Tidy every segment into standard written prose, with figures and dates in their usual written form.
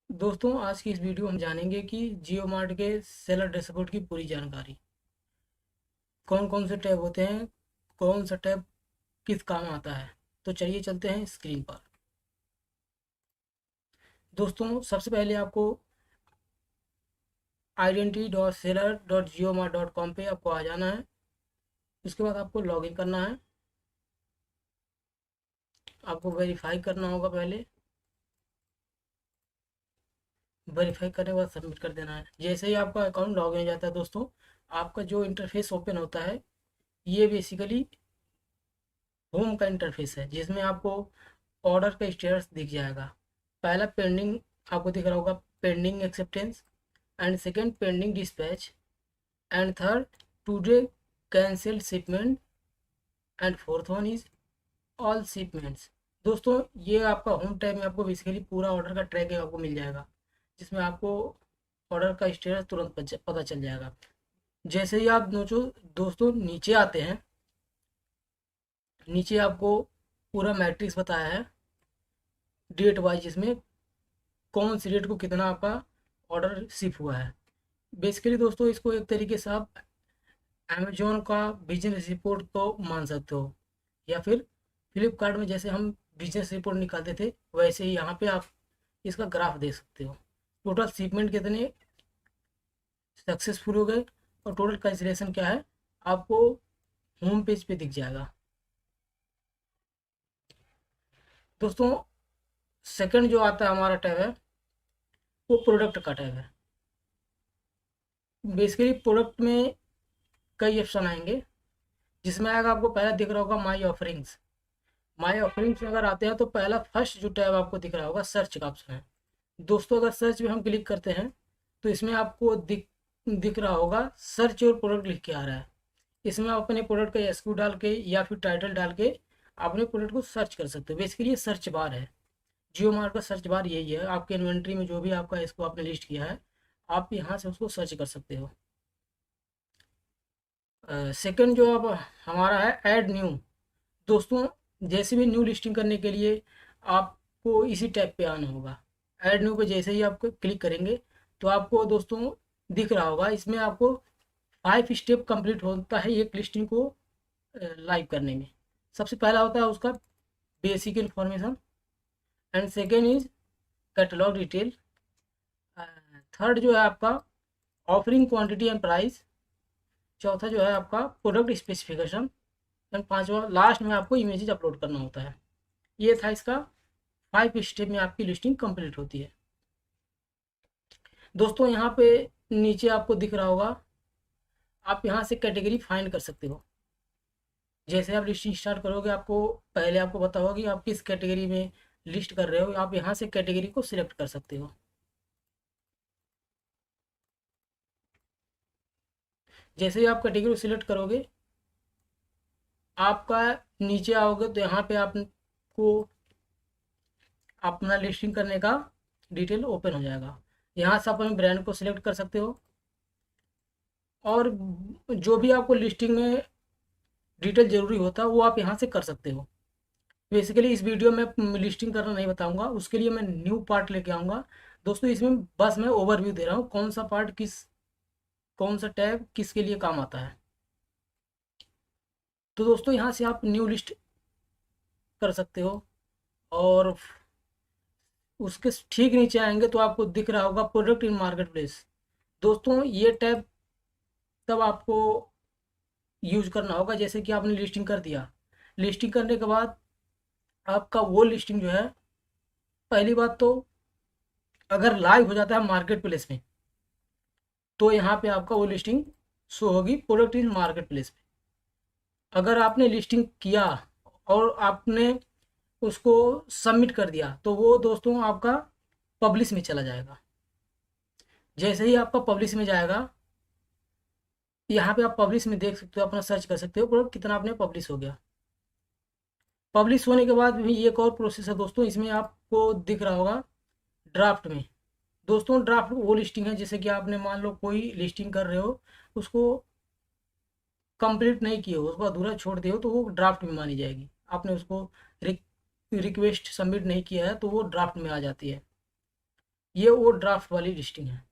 दोस्तों आज की इस वीडियो में हम जानेंगे कि जियो मार्ट के सेलर डैशबोर्ड की पूरी जानकारी। कौन कौन से टैब होते हैं, कौन सा टैब किस काम आता है। तो चलिए चलते हैं स्क्रीन पर। दोस्तों सबसे पहले आपको identity.seller.jiomart.com पे आपको आ जाना है। उसके बाद आपको लॉगिन करना है। आपको वेरीफाई करना होगा पहले। वेरीफाई करने के बाद सबमिट कर देना है। जैसे ही आपका अकाउंट लॉगिन हो जाता है दोस्तों, आपका जो इंटरफेस ओपन होता है ये बेसिकली होम का इंटरफेस है, जिसमें आपको ऑर्डर का स्टेटस दिख जाएगा। पहला पेंडिंग आपको दिख रहा होगा, pending acceptance. And second pending dispatch. And third today cancel shipment. And fourth one is all shipments. दोस्तों ये आपका होम टैब में आपको बेसिकली पूरा ऑर्डर का ट्रैक आपको मिल जाएगा, जिसमें आपको ऑर्डर का स्टेटस तुरंत पता चल जाएगा। जैसे ही आप दोस्तों नीचे आते हैं, नीचे आपको पूरा मैट्रिक्स बताया है डेट वाइज, जिसमें कौन सी डेट को कितना आपका ऑर्डर शिप हुआ है। बेसिकली दोस्तों इसको एक तरीके से आप अमेजोन का बिजनेस रिपोर्ट तो मान सकते हो, या फिर फ्लिपकार्ट में जैसे हम बिजनेस रिपोर्ट निकालते थे वैसे ही यहाँ पे आप इसका ग्राफ देख सकते हो। टोटल शिपमेंट कितने सक्सेसफुल हो गए और टोटल कैंसिलेशन क्या है, आपको होम पेज पे दिख जाएगा। दोस्तों सेकंड जो आता है हमारा टैब है, वो प्रोडक्ट का टैब है। बेसिकली प्रोडक्ट में कई ऑप्शन आएंगे, जिसमें आएगा आपको पहला दिख रहा होगा माई ऑफरिंग्स। माई ऑफरिंग्स में अगर आते हैं तो पहला फर्स्ट जो टैब आपको दिख रहा होगा सर्च का ऑप्शन है। दोस्तों अगर सर्च में हम क्लिक करते हैं तो इसमें आपको दिख रहा होगा सर्च और प्रोडक्ट लिख के आ रहा है। इसमें आप अपने प्रोडक्ट का एसक्यू डाल के या फिर टाइटल डाल के अपने प्रोडक्ट को सर्च कर सकते हो। बेसिकली ये सर्च बार है, जियो मार्ट का सर्च बार यही है। आपके इन्वेंट्री में जो भी आपका इसको आपने लिस्ट किया है, आप यहाँ से उसको सर्च कर सकते हो। सेकंड जो अब हमारा है ऐड न्यू। दोस्तों जैसे भी न्यू लिस्टिंग करने के लिए आपको इसी टैब पे आना होगा। ऐड न्यू पे जैसे ही आप क्लिक करेंगे तो आपको दोस्तों दिख रहा होगा, इसमें आपको 5 स्टेप कंप्लीट होता है एक लिस्टिंग को लाइव करने में। सबसे पहला होता है उसका basic information. And second is catalogue detail. Third जो है आपका ऑफरिंग क्वांटिटी एंड प्राइस। चौथा जो है आपका प्रोडक्ट स्पेसिफिकेशन। एंड पांचवा लास्ट में आपको इमेजेस अपलोड करना होता है। ये था इसका 5 स्टेप में आपकी लिस्टिंग कंप्लीट होती है। दोस्तों यहाँ पे नीचे आपको दिख रहा होगा, आप यहाँ से कैटेगरी फाइंड कर सकते हो। जैसे आप लिस्टिंग स्टार्ट करोगे आपको पहले आपको पता होगा कि आप किस कैटेगरी में लिस्ट कर रहे हो, आप यहाँ से कैटेगरी को सिलेक्ट कर सकते हो। जैसे ही आप कैटेगरी को सिलेक्ट करोगे, आपका नीचे आओगे तो यहाँ पे आपको अपना लिस्टिंग करने का डिटेल ओपन हो जाएगा। यहाँ से आप अपने ब्रांड को सिलेक्ट कर सकते हो, और जो भी आपको लिस्टिंग में डिटेल ज़रूरी होता है वो आप यहाँ से कर सकते हो। बेसिकली इस वीडियो में लिस्टिंग करना नहीं बताऊंगा, उसके लिए मैं न्यू पार्ट लेके आऊँगा। दोस्तों इसमें बस मैं ओवरव्यू दे रहा हूँ कौन सा पार्ट कौन सा टैब किसके लिए काम आता है। तो दोस्तों यहाँ से आप न्यू लिस्ट कर सकते हो, और उसके ठीक नीचे आएंगे तो आपको दिख रहा होगा प्रोडक्ट इन मार्केट प्लेस। दोस्तों ये टैब तब आपको यूज करना होगा जैसे कि आपने लिस्टिंग कर दिया। लिस्टिंग करने के बाद आपका वो लिस्टिंग जो है, पहली बात तो अगर लाइव हो जाता है मार्केट प्लेस में तो यहाँ पे आपका वो लिस्टिंग शो होगी प्रोडक्ट इन मार्केट प्लेस पे। अगर आपने लिस्टिंग किया और आपने उसको सबमिट कर दिया तो वो दोस्तों आपका पब्लिश में चला जाएगा। जैसे ही आपका पब्लिश में जाएगा, यहाँ पे आप पब्लिश में देख सकते हो, अपना सर्च कर सकते हो प्रोडक्ट कितना आपने पब्लिश हो गया। पब्लिश होने के बाद भी एक और प्रोसेस है दोस्तों, इसमें आपको दिख रहा होगा ड्राफ्ट में। दोस्तों ड्राफ्ट वो लिस्टिंग है जैसे कि आपने मान लो कोई लिस्टिंग कर रहे हो, उसको कंप्लीट नहीं किए हो, उसको अधूरा छोड़ दिए हो तो वो ड्राफ्ट में मानी जाएगी। आपने उसको रिक्वेस्ट सबमिट नहीं किया है तो वो ड्राफ्ट में आ जाती है। ये वो ड्राफ्ट वाली लिस्टिंग है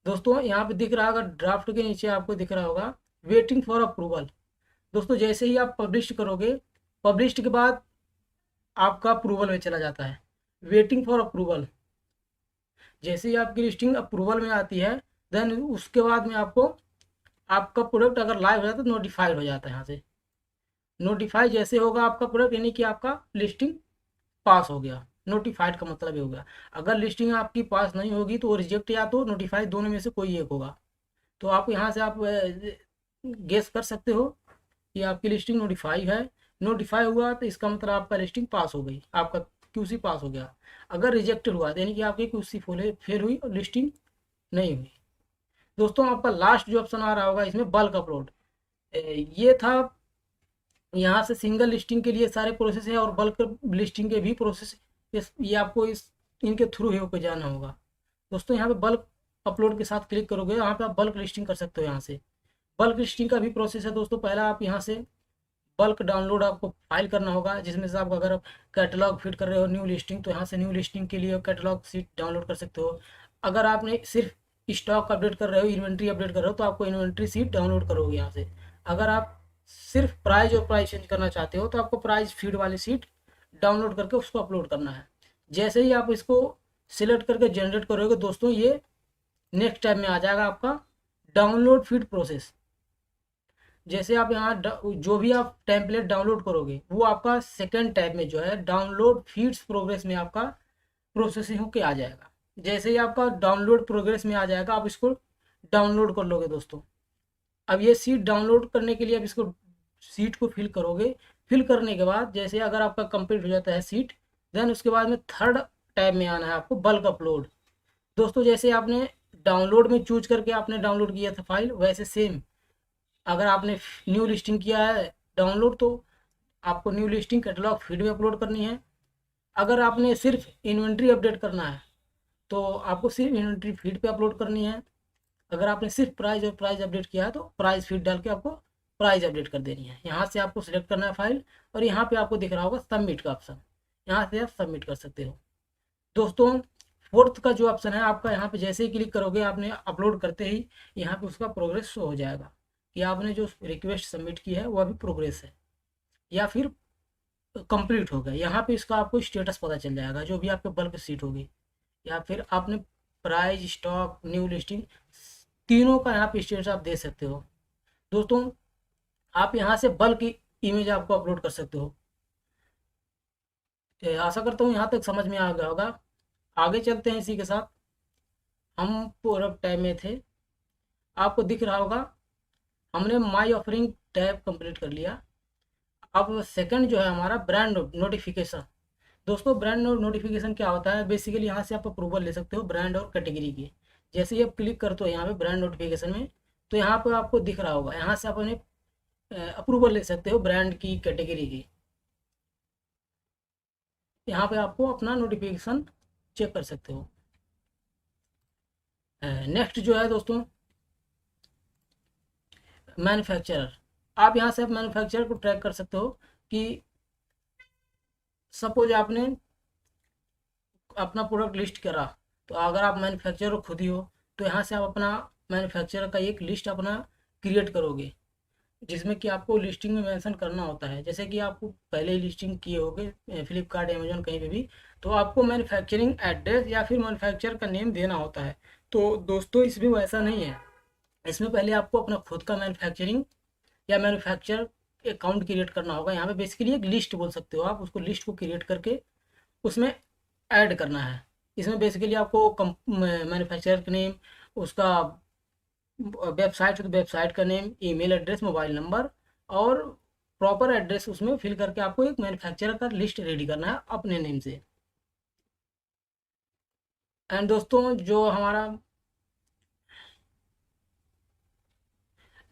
दोस्तों। यहाँ पे दिख रहा होगा, ड्राफ्ट के नीचे आपको दिख रहा होगा वेटिंग फॉर अप्रूवल। दोस्तों जैसे ही आप पब्लिश करोगे, पब्लिश के बाद आपका अप्रूवल में चला जाता है, वेटिंग फॉर अप्रूवल। जैसे ही आपकी लिस्टिंग अप्रूवल में आती है, देन उसके बाद में आपको आपका प्रोडक्ट अगर लाइव हो जाता है तो नोटिफाइड हो जाता है। यहाँ से नोटिफाई जैसे होगा आपका प्रोडक्ट, यानी कि आपका लिस्टिंग पास हो गया। नोटिफाइड का मतलब ये हो गया। अगर लिस्टिंग आपकी पास नहीं होगी तो रिजेक्ट या तो नोटिफाइड, दोनों में से कोई एक होगा। तो आप यहाँ से आप गेस कर सकते हो कि आपकी लिस्टिंग नोटिफाई है। नोटिफाई हुआ तो इसका मतलब आपका लिस्टिंग पास हो गई, आपका क्यूसी पास हो गया। अगर रिजेक्टेड हुआ तो यानी कि आपकी क्यूसी फेल हुई और लिस्टिंग नहीं हुई। दोस्तों आपका लास्ट जो ऑप्शन आ रहा होगा इसमें बल्क अपलोड, ये था। यहाँ से सिंगल लिस्टिंग के लिए सारे प्रोसेस है और बल्क लिस्टिंग के भी प्रोसेस, ये आपको इस इनके थ्रू ही होकर जाना होगा। दोस्तों यहाँ पे बल्क अपलोड के साथ क्लिक करोगे, यहाँ पे आप बल्क लिस्टिंग कर सकते हो। यहाँ से बल्क लिस्टिंग का भी प्रोसेस है दोस्तों। पहला आप यहाँ से बल्क डाउनलोड आपको फाइल करना होगा, जिसमें से आप अगर कैटलॉग फिट कर रहे हो न्यू लिस्टिंग, तो यहाँ से न्यू लिस्टिंग के लिए कैटलॉग सीट डाउनलोड कर सकते हो। अगर आपने सिर्फ स्टॉक अपडेट कर रहे हो, इन्वेंट्री अपडेट कर रहे हो, तो आपको इन्वेंट्री सीट डाउनलोड करोगे यहाँ से। अगर आप सिर्फ प्राइस और प्राइस चेंज करना चाहते हो तो आपको प्राइस फीड वाली सीट डाउनलोड करके उसको अपलोड करना है। जैसे ही आप इसको सिलेक्ट करके जनरेट करोगे दोस्तों, ये नेक्स्ट टैब में आ जाएगा आपका डाउनलोड फीड प्रोसेस। जैसे आप यहाँ जो भी आप टेम्पलेट डाउनलोड करोगे वो आपका सेकंड टैब में जो है डाउनलोड फीड्स प्रोग्रेस में आपका प्रोसेसिंग होके आ जाएगा। जैसे ही आपका डाउनलोड प्रोग्रेस में आ जाएगा, आप इसको डाउनलोड कर लोगे दोस्तों। अब ये सीट डाउनलोड करने के लिए आप इसको सीट को फिल करोगे। फिल करने के बाद जैसे अगर आपका कंप्लीट हो जाता है सीट, देन उसके बाद में थर्ड टैब में आना है आपको बल्क अपलोड। दोस्तों जैसे आपने डाउनलोड में चूज करके आपने डाउनलोड किया था फाइल, वैसे सेम अगर आपने न्यू लिस्टिंग किया है डाउनलोड, तो आपको न्यू लिस्टिंग कैटलॉग फीड में अपलोड करनी है। अगर आपने सिर्फ इन्वेंट्री अपडेट करना है तो आपको सिर्फ इन्वेंट्री फीड पे अपलोड करनी है। अगर आपने सिर्फ प्राइस और प्राइस अपडेट किया है तो प्राइस फीड डाल के आपको प्राइस अपडेट कर देनी है। यहाँ से आपको सिलेक्ट करना है फाइल, और यहाँ पे आपको दिख रहा होगा सबमिट का ऑप्शन, यहाँ से आप सबमिट कर सकते हो। दोस्तों फोर्थ का जो ऑप्शन है आपका, यहाँ पे जैसे ही क्लिक करोगे आपने अपलोड करते ही यहाँ पे उसका प्रोग्रेस शो हो जाएगा कि आपने जो रिक्वेस्ट सबमिट की है वो अभी प्रोग्रेस है या फिर कंप्लीट हो गया। यहाँ पे इसका आपको स्टेटस पता चल जाएगा, जो भी आपके बल्क सीट होगी या फिर आपने प्राइस स्टॉक न्यू लिस्टिंग, तीनों का यहाँ पे स्टेटस आप दे सकते हो। दोस्तों आप यहाँ से बल्क इमेज आपको अपलोड कर सकते हो। आशा करता हूँ यहाँ तक समझ में आ गया होगा। आगे चलते हैं इसी के साथ। हम पूरा टाइम में थे, आपको दिख रहा होगा हमने माई ऑफरिंग टैब कंप्लीट कर लिया। अब सेकंड जो है हमारा ब्रांड नोटिफिकेशन। दोस्तों ब्रांड नोटिफिकेशन क्या होता है, बेसिकली यहाँ से आप अप्रूवल ले सकते हो ब्रांड और कैटेगरी की। जैसे ही आप क्लिक करते हो यहाँ पे ब्रांड नोटिफिकेशन में, तो यहाँ पे आपको दिख रहा होगा, यहाँ से आप अपने अप्रूवल ले सकते हो ब्रांड की, कैटेगरी की। यहाँ पे आपको अपना नोटिफिकेशन चेक कर सकते हो। नेक्स्ट जो है दोस्तों मैन्युफैक्चरर। आप यहाँ से आप मैन्युफैक्चरर को ट्रैक कर सकते हो कि सपोज आपने अपना प्रोडक्ट लिस्ट करा, तो अगर आप मैन्युफैक्चरर खुद ही हो तो यहाँ से आप अपना मैन्युफैक्चरर का एक लिस्ट अपना क्रिएट करोगे, जिसमें कि आपको लिस्टिंग में मेंशन करना होता है। जैसे कि आपको पहले ही लिस्टिंग किए होगे फ्लिपकार्ट अमेजोन कहीं पे भी, तो आपको मैन्युफैक्चरिंग एड्रेस या फिर मैन्युफैक्चर का नेम देना होता है। तो दोस्तों इसमें वैसा नहीं है, इसमें पहले आपको अपना खुद का मैन्युफैक्चरिंग या मैन्युफैक्चर अकाउंट क्रिएट करना होगा। यहाँ पे बेसिकली एक लिस्ट बोल सकते हो आप, उसको लिस्ट को क्रिएट करके उसमें ऐड करना है। इसमें बेसिकली आपको मैन्युफैक्चरर का नेम, उसका वेबसाइट है तो वेबसाइट का name, email address, mobile number और प्रॉपर एड्रेस उसमें फिल करके आपको एक मैन्युफैक्चरर का लिस्ट रेडी करना है अपने नेम से। एंड दोस्तों जो हमारा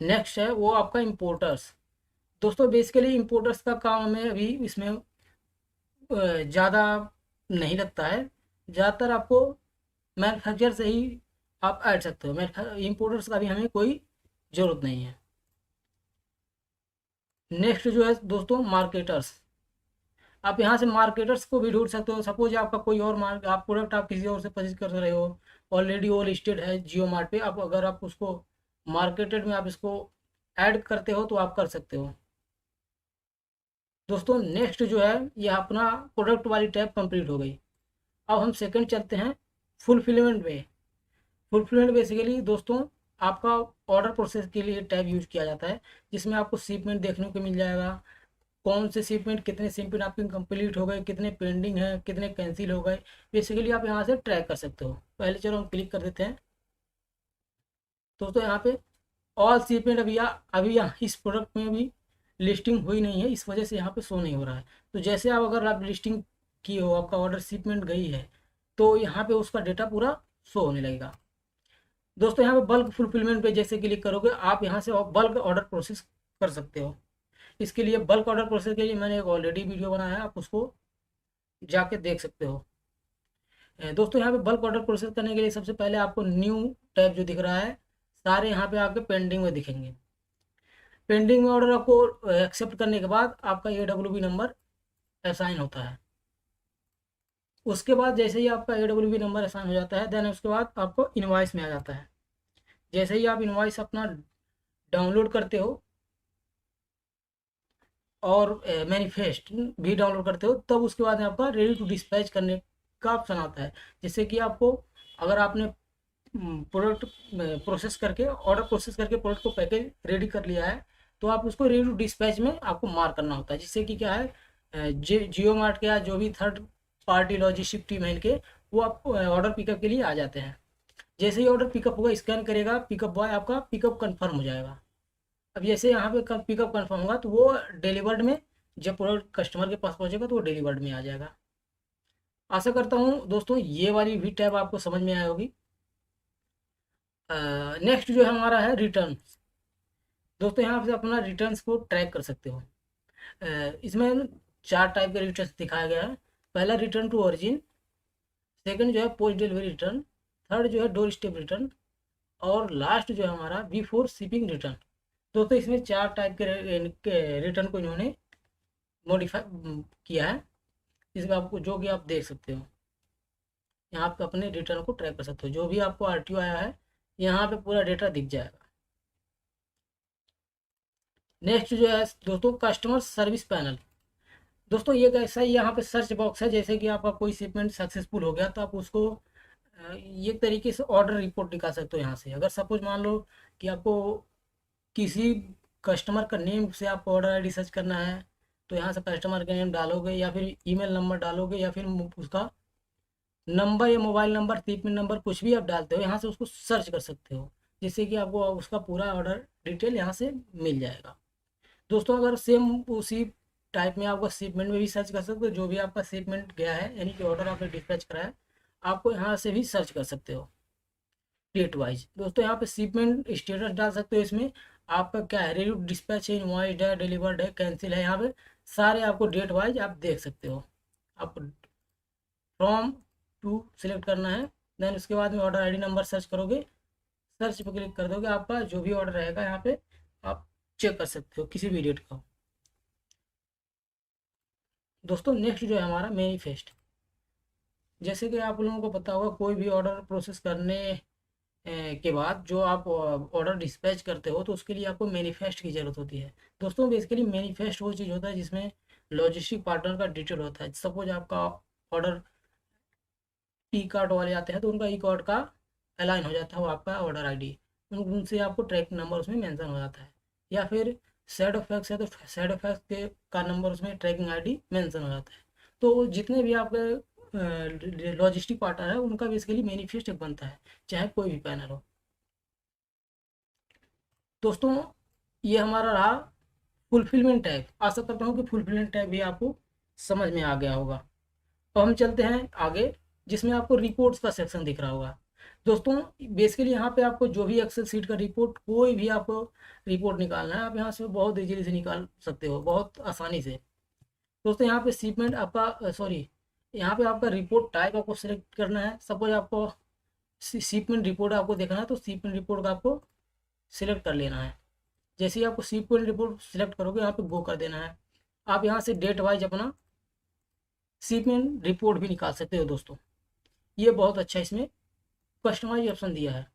नेक्स्ट है वो आपका इम्पोर्टर्स। दोस्तों बेसिकली इम्पोर्टर्स का काम हमें अभी इसमें ज़्यादा नहीं लगता है। ज़्यादातर आपको मैन्युफैक्चर से ही आप ऐड सकते हो, इम्पोर्टर्स का भी हमें कोई ज़रूरत नहीं है। नेक्स्ट जो है दोस्तों मार्केटर्स। आप यहाँ से मार्केटर्स को भी ढूंढ सकते हो। सपोज आपका कोई और मार्क आप प्रोडक्ट आप किसी और से परचेज कर रहे हो, ऑलरेडी वो लिस्टेड है जियो मार्ट पे, आप अगर आप उसको मार्केटेड में आप इसको ऐड करते हो तो आप कर सकते हो। दोस्तों नेक्स्ट जो है ये अपना प्रोडक्ट वाली टैब कंप्लीट हो गई। अब हम सेकंड चलते हैं फुलफिलमेंट में। फुलफिलमेंट बेसिकली दोस्तों आपका ऑर्डर प्रोसेस के लिए टैब यूज किया जाता है, जिसमें आपको शिपमेंट देखने को मिल जाएगा। कौन से शिपमेंट, कितने शिपमेंट आपके कंप्लीट हो गए, कितने पेंडिंग है, कितने कैंसिल हो गए, बेसिकली आप यहाँ से ट्रैक कर सकते हो। पहले चलो हम क्लिक कर देते हैं। दोस्तों यहाँ पे ऑल शिपमेंट अभी यहाँ इस प्रोडक्ट में अभी लिस्टिंग हुई नहीं है, इस वजह से यहाँ पे शो नहीं हो रहा है। तो जैसे आप अगर आप लिस्टिंग की हो, आपका ऑर्डर शिपमेंट गई है, तो यहाँ पे उसका डेटा पूरा शो होने लगेगा। दोस्तों यहाँ पे बल्क फुलफिलमेंट पे जैसे क्लिक करोगे आप यहाँ से बल्क ऑर्डर प्रोसेस कर सकते हो। इसके लिए बल्क ऑर्डर प्रोसेस के लिए मैंने एक ऑलरेडी वीडियो बनाया है, आप उसको जाके देख सकते हो। दोस्तों यहाँ पे बल्क ऑर्डर प्रोसेस करने के लिए सबसे पहले आपको न्यू टैब जो दिख रहा है, सारे यहाँ पे आपके पेंडिंग में दिखेंगे। पेंडिंग में ऑर्डर आपको एक्सेप्ट करने के बाद आपका AWB नंबर असाइन होता है। उसके बाद जैसे ही आपका AWB नंबर असाइन हो जाता है, देन उसके बाद आपको इनवॉइस में आ जाता है। जैसे ही आप इनवॉइस अपना डाउनलोड करते हो और मैनिफेस्ट भी डाउनलोड करते हो, तब उसके बाद में आपका रेडी टू डिस्पैच करने का ऑप्शन आता है। जिससे कि आपको, अगर आपने प्रोडक्ट प्रोसेस करके, ऑर्डर प्रोसेस करके प्रोडक्ट को पैकेज रेडी कर लिया है, तो आप उसको रेडी टू डिस्पैच में आपको मार्क करना होता है। जिससे कि क्या है, जियो मार्ट के या जो भी थर्ड पार्टी लॉजिस्टिक टीम है इनके, वो आप ऑर्डर पिकअप के लिए आ जाते हैं। जैसे ही ऑर्डर पिकअप होगा, स्कैन करेगा पिकअप बॉय, आपका पिकअप कंफर्म हो जाएगा। अब जैसे यहाँ पे पिकअप कंफर्म होगा तो वो डिलीवर्ड में, जब प्रोडक्ट कस्टमर के पास पहुंचेगा तो वो डिलीवर्ड में आ जाएगा। आशा करता हूँ दोस्तों ये वाली भी टैब आपको समझ में आई होगी। नेक्स्ट जो है हमारा है रिटर्न। दोस्तों यहाँ से अपना रिटर्न्स को ट्रैक कर सकते हो। इसमें 4 टाइप के रिटर्न्स दिखाया गया है। पहला रिटर्न टू ओरिजिन, सेकंड जो है पोस्ट डिलीवरी रिटर्न, थर्ड जो है डोर स्टेप रिटर्न, और लास्ट जो है हमारा बिफोर शिपिंग रिटर्न। दोस्तों इसमें 4 टाइप के रिटर्न को इन्होंने मॉडिफाई किया है, जिसमें आपको जो कि आप देख सकते हो। यहाँ पे अपने रिटर्न को ट्रैक कर सकते हो। जो भी आपको RTO आया है यहाँ पे पूरा डेटा दिख जाएगा। नेक्स्ट जो है दोस्तों कस्टमर सर्विस पैनल। दोस्तों ये ऐसा ही यहाँ पे सर्च बॉक्स है। जैसे कि आपका कोई शिपमेंट सक्सेसफुल हो गया तो आप उसको ये तरीके से ऑर्डर रिपोर्ट निकाल सकते हो यहाँ से। अगर सपोज मान लो कि आपको किसी कस्टमर का नेम से आपको ऑर्डर ID सर्च करना है, तो यहाँ से कस्टमर का नेम डालोगे या फिर ईमेल नंबर डालोगे या फिर उसका नंबर या मोबाइल नंबर, शिपमेंट नंबर, कुछ भी आप डालते हो यहाँ से उसको सर्च कर सकते हो। जिससे कि आपको उसका पूरा ऑर्डर डिटेल यहाँ से मिल जाएगा। दोस्तों अगर सेम उसी टाइप में आपका शिपमेंट में भी सर्च कर सकते हो, जो भी आपका शिपमेंट गया है यानी कि ऑर्डर आपने डिस्पैच करा है, आपको यहाँ से भी सर्च कर सकते हो डेट वाइज। दोस्तों यहाँ पे शिपमेंट स्टेटस डाल सकते हो। इसमें आपका क्या है, रेडी डिस्पैच है, इनवॉइस्ड है, डिलीवर्ड है, कैंसिल है, यहाँ पे सारे आपको डेट वाइज आप देख सकते हो। आप फ्रॉम टू सिलेक्ट करना है, देन उसके बाद में ऑर्डर ID नंबर सर्च करोगे, सर्च पे क्लिक कर दोगे, आपका जो भी ऑर्डर रहेगा यहाँ पे आप चेक कर सकते हो किसी भी डेट का। दोस्तों नेक्स्ट जो है हमारा मैनिफेस्ट। जैसे कि आप लोगों को पता होगा, कोई भी ऑर्डर प्रोसेस करने के बाद जो आप ऑर्डर डिस्पैच करते हो तो उसके लिए आपको मैनिफेस्ट की ज़रूरत होती है। दोस्तों बेसिकली मैनिफेस्ट वो चीज़ होता है जिसमें लॉजिस्टिक पार्टनर का डिटेल होता है। सपोज आपका ऑर्डर ई कार्ड वाले आते हैं तो उनका ई कार्ड का अलाइन हो जाता है वो आपका ऑर्डर ID, उनसे आपको ट्रैक नंबर उसमें मेंशन हो जाता है। या फिर साइड इफेक्ट्स है तो साइड इफेक्ट्स के का नंबर उसमें ट्रैकिंग ID मेंशन हो जाता है। तो जितने भी आपके लॉजिस्टिक पार्टनर है उनका बेसिकली मैनिफेस्ट एक बनता है, चाहे कोई भी पैनल हो। दोस्तों ये हमारा रहा फुलफिलमेंट टैब। आशा करता हूँ कि फुलफिलमेंट टैब भी आपको समझ में आ गया होगा। तो हम चलते हैं आगे, जिसमें आपको रिपोर्ट्स का सेक्शन दिख रहा होगा। दोस्तों बेसिकली यहाँ पे आपको जो भी एक्सेल सीट का रिपोर्ट, कोई भी आपको रिपोर्ट निकालना है, आप यहाँ से बहुत इजीली से निकाल सकते हो, बहुत आसानी से। दोस्तों यहाँ पे शिपमेंट आपका सॉरी यहाँ पे आपका रिपोर्ट टाइप आपको सिलेक्ट करना है। सपोज आपको शिपमेंट रिपोर्ट आपको देखना है तो शिपमेंट रिपोर्ट का आपको सिलेक्ट कर लेना है। जैसे ही आपको शिपमेंट रिपोर्ट सिलेक्ट करोगे यहाँ पे गो कर देना है। आप यहाँ से डेट वाइज अपना शिपमेंट रिपोर्ट भी निकाल सकते हो दोस्तों। ये बहुत अच्छा इसमें कस्टमाइज ऑप्शन दिया है।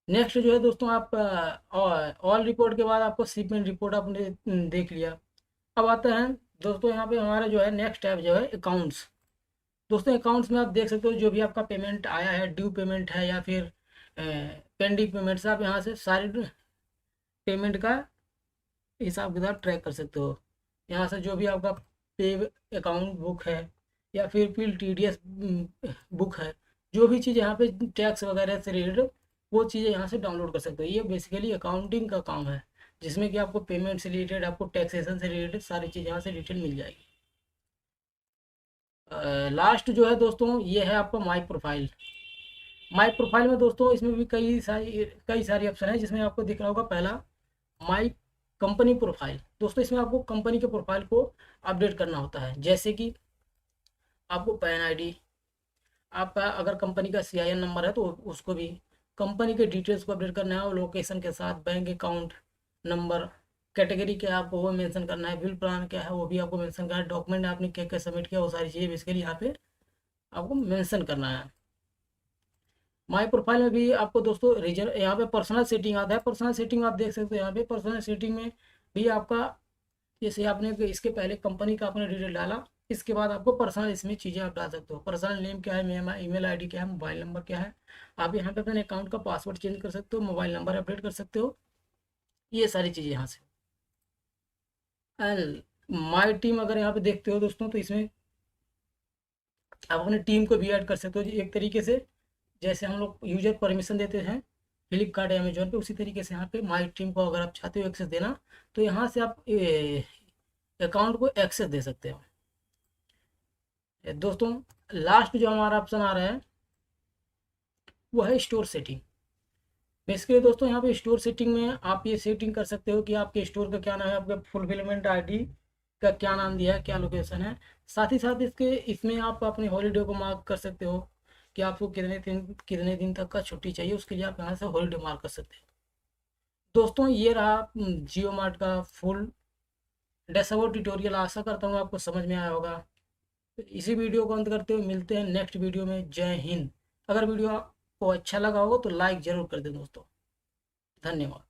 नेक्स्ट जो है दोस्तों, आप ऑल रिपोर्ट के बाद आपको शिपमेंट रिपोर्ट आपने देख लिया। अब आता है दोस्तों यहाँ पे हमारा जो है नेक्स्ट टैब जो है अकाउंट्स। दोस्तों अकाउंट्स में आप देख सकते हो जो भी आपका पेमेंट आया है, ड्यू पेमेंट है या फिर पेंडिंग पेमेंट्स, आप यहाँ से सारे पेमेंट का हिसाब किताब ट्रैक कर सकते हो। यहाँ से जो भी आपका पे अकाउंट बुक है या फिर TDS बुक है, जो भी चीज़ यहाँ पे टैक्स वगैरह से रिलेटेड, वो चीज़ें यहाँ से डाउनलोड कर सकते हो। ये बेसिकली अकाउंटिंग का काम है, जिसमें कि आपको पेमेंट से रिलेटेड, आपको टैक्सेशन से रिलेटेड सारी चीज़ यहाँ से डिटेल मिल जाएगी। लास्ट जो है दोस्तों, ये है आपका माई प्रोफाइल। माई प्रोफाइल में दोस्तों इसमें भी कई सारी ऑप्शन है, जिसमें आपको दिख रहा होगा पहला माई कंपनी प्रोफाइल। दोस्तों इसमें आपको कंपनी के प्रोफाइल को अपडेट करना होता है, जैसे कि आपको पैन आईडी, आपका अगर कंपनी का CIN नंबर है तो उसको भी, कंपनी के डिटेल्स को अपडेट करना है और लोकेशन के साथ, बैंक अकाउंट नंबर, कैटेगरी क्या है आपको वो मेंशन करना है, बिल प्लान क्या है वो भी आपको मेंशन करना है, डॉक्यूमेंट आपने क्या क्या सबमिट किया वो सारी चीज़ें बेसिकली यहाँ पे आपको मेंशन करना है। माई प्रोफाइल में भी आपको दोस्तों रीजन, यहाँ पे पर्सनल सेटिंग आता है। पर्सनल सेटिंग आप देख सकते हो यहाँ पे। पर्सनल सेटिंग में भी आपका, जैसे आपने इसके पहले कंपनी का आपने डिटेल डाला, इसके बाद आपको पर्सनल इसमें चीज़ें आप डाल सकते हो। पर्सनल नेम क्या है, मेरा ईमेल आईडी क्या है, मोबाइल नंबर क्या है। आप यहाँ पे अपने अकाउंट का पासवर्ड चेंज कर सकते हो, मोबाइल नंबर अपडेट कर सकते हो, ये सारी चीज़ें यहाँ से। एंड माई टीम अगर यहाँ पे देखते हो दोस्तों, तो इसमें आप अपने टीम को भी ऐड कर सकते हो एक तरीके से, जैसे हम लोग यूजर परमिशन देते हैं फ्लिपकार्ट या अमेजोन पे, उसी तरीके से यहाँ पे माई टीम को अगर आप चाहते हो एक्सेस देना, तो यहाँ से आप अकाउंट को एक्सेस दे सकते हो। दोस्तों लास्ट जो हमारा ऑप्शन आ रहा है वो है स्टोर सेटिंग। बेसिकली दोस्तों यहाँ पे स्टोर सेटिंग में आप ये सेटिंग कर सकते हो कि आपके स्टोर का क्या नाम है, आपके फुलफिलमेंट ID का क्या नाम दिया है, क्या लोकेशन है। साथ ही साथ इसमें आप अपने हॉलीडे को मार्क कर सकते हो कि आपको कितने दिन तक का छुट्टी चाहिए, उसके लिए आप यहाँ से हॉलीडे मार्क कर सकते हो। दोस्तों ये रहा जियो मार्ट का फुल डैशबोर्ड ट्यूटोरियल। आशा करता हूँ आपको समझ में आया होगा। इसी वीडियो को अंत करते हुए मिलते हैं नेक्स्ट वीडियो में। जय हिंद। अगर वीडियो आपको अच्छा लगा हो तो लाइक ज़रूर कर दें दोस्तों। धन्यवाद।